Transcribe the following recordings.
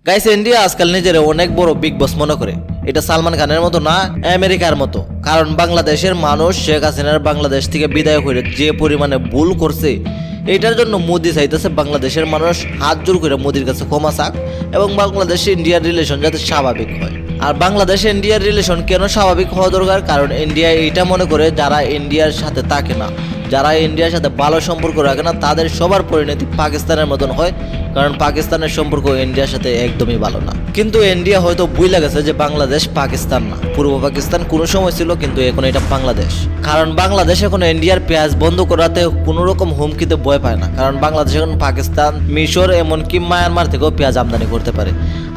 Guys, India আজকাল নিজের অনেক বড় বিগ বস মনে করে। এটা সালমান খানের মতো না, আমেরিকার মতো। কারণ বাংলাদেশের মানুষ শেখ হাসিনার বাংলাদেশ থেকে বিদায় করে যে পরিমাণে ভুল করছে, এটার জন্য মোদি চাইতেছে বাংলাদেশের মানুষ হাত জোর করে মোদির কাছে ক্ষমা চাক এবং বাংলাদেশ ইন্ডিয়ার রিলেশন যাতে স্বাভাবিক হয়। আর বাংলাদেশ ইন্ডিয়ার রিলেশন কেন স্বাভাবিক হওয়া দরকার? কারণ ইন্ডিয়া এইটা মনে করে যারা ইন্ডিয়ার সাথে থাকে না, যারা ইন্ডিয়ার সাথে ভালো সম্পর্ক রাখে না, তাদের সবার পরিণতি পাকিস্তানের মতন হয়। কারণ পাকিস্তানের সম্পর্ক ইন্ডিয়ার সাথে একদমই ভালো না। কিন্তু ইন্ডিয়া হয়তো বুঝলে গেছে যে বাংলাদেশ পাকিস্তান না, পূর্ব পাকিস্তান কোনো সময় ছিল, কিন্তু এখন এটা বাংলাদেশ। কারণ বাংলাদেশ এখন ইন্ডিয়ার পেঁয়াজ বন্ধ করাতে কোনো রকম হুমকিতে ভয় পায় না। কারণ বাংলাদেশ এখন পাকিস্তান, মিশর, এমনকি মায়ানমার থেকেও পেঁয়াজ আমদানি করতে পারে।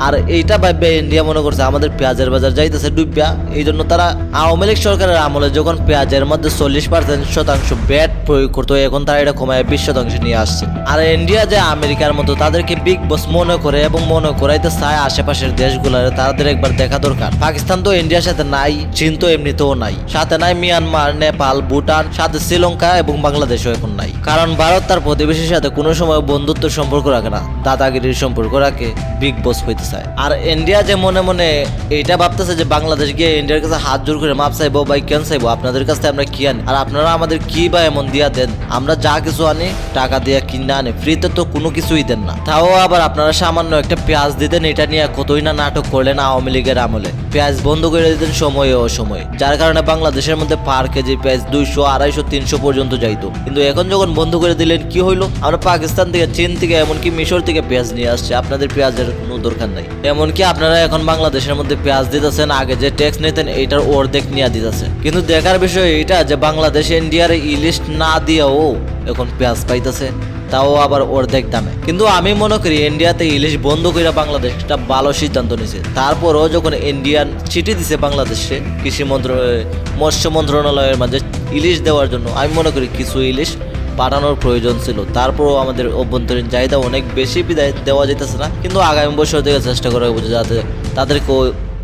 আর এইটা ভাববে ইন্ডিয়া মনে করছে আমাদের পেঁয়াজের বাজার যাইতেছে ডুবিয়া। এই জন্য তারা আওয়ামী লীগ সরকারের আমলে যখন পেঁয়াজের মধ্যে 40% ব্যাট প্রয়োগ করতো, এখন তারা এটা কমায় 20% নিয়ে আসছে। আর ইন্ডিয়া যে আমেরিকার মতো তাদেরকে বিগ বস মনে করে এবং মনে করাইতে চায় আশেপাশের দেশগুলোর, তাদের একবার দেখা দরকার। পাকিস্তান তো ইন্ডিয়ার সাথে নাই, চীন তো এমনিতেও নাই, সাথে নাই মিয়ানমার, নেপাল, ভুটান, সাথে শ্রীলঙ্কা এবং বাংলাদেশও এখন নাই। কারণ ভারত তার প্রতিবেশীর সাথে কোনো সময় বন্ধুত্ব সম্পর্ক রাখে না, দাদাগিরির সম্পর্ক রাখে, বিগ বস হইতে চায়। আর ইন্ডিয়া যে মনে মনে এইটা ভাবতেছে যে বাংলাদেশ গিয়ে ইন্ডিয়ার কাছে হাত জোর করে মাপ চাইবো, ভাই কেন চাইবো? আপনাদের কাছে আমরা কি আনি? আর আপনারা আমাদের কি বা এমন দিয়া দেন? আমরা যা কিছু আনি টাকা দিয়ে কিনা আনি, ফ্রিতে তো কোনো কিছুই দেন না। তাও আবার আপনারা সামান্য একটা পেঁয়াজ দিতেন, এটা নিয়ে কতই না নাটক করলেন আওয়ামী লীগের আমলে। পেঁয়াজ বন্ধ করে দিতেন সময়ে অসময়ে, যার কারণে বাংলাদেশের মধ্যে পার কেজি পেঁয়াজ 200, 250, 300 পর্যন্ত যাইতো। কিন্তু এখন যখন বন্ধ করে দিলেন, কি হইলো? আমরা পাকিস্তান থেকে, চীন থেকে, এমনকি মিশর থেকে পেঁয়াজ নিয়ে আসছে। আপনাদের পেঁয়াজের কোনো দরকার নাই। এমনকি আপনারা এখন বাংলাদেশের মধ্যে পেঁয়াজ দিতেছেন, আগে যে ট্যাক্স নিতেন এইটার অর্ধেক নিয়ে দিতেছে। কিন্তু দেখার বিষয় এটা যে বাংলাদেশ ইন্ডিয়ার ইলিশ না দিয়েও এখন পেঁয়াজ পাইতেছে, তাও আবার অর্ধেক দামে। কিন্তু আমি মনে করি ইন্ডিয়াতে ইলিশ বন্ধ করে বাংলাদেশ একটা ভালো সিদ্ধান্ত নিছে। তারপরও যখন ইন্ডিয়ান চিঠি দিছে বাংলাদেশে মৎস্য মন্ত্রণালয়ের মাঝে ইলিশ দেওয়ার জন্য, আমি মনে করি কিছু ইলিশ পাঠানোর প্রয়োজন ছিল। তারপরও আমাদের অভ্যন্তরীণ চাহিদা অনেক বেশি বিদায় দেওয়া যেতেছে না। কিন্তু আগামী বছর থেকে চেষ্টা করা হবে যাতে তাদেরকে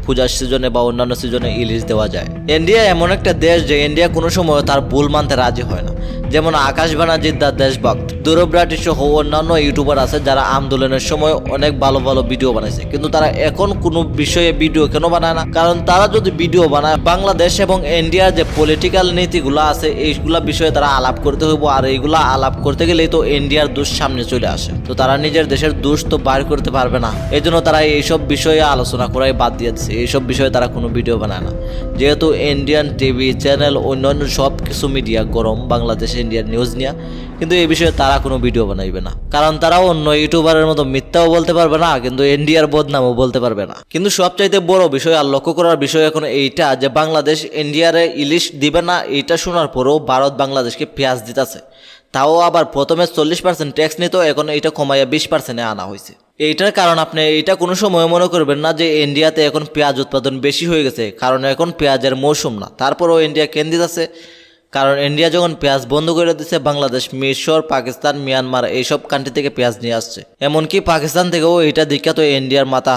পূজার সিজনে বা অন্যান্য সিজনে ইলিশ দেওয়া যায়। ইন্ডিয়া এমন একটা দেশ যে ইন্ডিয়া কোনো সময় তার ভুল মানতে রাজি হয় না। যেমন আকাশ ব্যানার্জির দা দেশভক্ত, দুরব রাঠি সহ অন্যান্য ইউটিউবার আছে যারা আন্দোলনের সময় অনেক ভালো ভালো ভিডিও বানাইছে, কিন্তু তারা এখন কোনো বিষয়ে ভিডিও কেন বানায় না? কারণ তারা যদি ভিডিও বানায়, বাংলাদেশ এবং ইন্ডিয়ার যে পলিটিক্যাল নীতিগুলো আছে এইগুলা বিষয়ে তারা আলাপ করতে হইব। আর এইগুলা আলাপ করতে গেলেই তো ইন্ডিয়ার দোষ সামনে চলে আসে, তো তারা নিজের দেশের দোষ তো বাইর করতে পারবে না। এই জন্য তারা এইসব বিষয়ে আলোচনা করাই বাদ দিয়ে দিচ্ছে। এইসব বিষয়ে তারা কোনো ভিডিও বানায় না, যেহেতু ইন্ডিয়ান টিভি চ্যানেল, অন্যান্য সব কিছু মিডিয়া গরম বাংলাদেশ ইন্ডিয়ার নিউজ নিয়ে, কিন্তু এই বিষয়ে তারা কোনো ভিডিও বানাইবে না। কারণ তারা অন্য ইউটিউবারের মতো মিথ্যাও বলতে পারবে না, কিন্তু ইন্ডিয়ার বদনামও বলতে পারবে না। কিন্তু সবচাইতে বড় বিষয় আর লক্ষ্য করার বিষয় এখন এইটা যে বাংলাদেশ ইন্ডিয়ারে ইলিশ দিবে না, এইটা শোনার পরেও ভারত বাংলাদেশকে পেঁয়াজ দিতেছে। তাও আবার প্রথমে 40% ট্যাক্স নিত, এখন এইটা কমাইয়া 20% আনা হয়েছে। এইটার কারণ আপনি এইটা কোনো সময় মনে করবেন না যে ইন্ডিয়াতে এখন পেঁয়াজ উৎপাদন বেশি হয়ে গেছে, কারণ এখন পেঁয়াজের মৌসুম না। তারপরেও ইন্ডিয়া কেন দিতেছে? কারণ ইন্ডিয়া যখন পেঁয়াজ বন্ধ করে দিচ্ছে, বাংলাদেশ, মিশর, পাকিস্তান, মিয়ানমার এইসব কান্ট্রি থেকে পেঁয়াজ নিয়ে আসছে। এমনকি পাকিস্তান থেকেও এটা দেখা তো ইন্ডিয়ার মাথা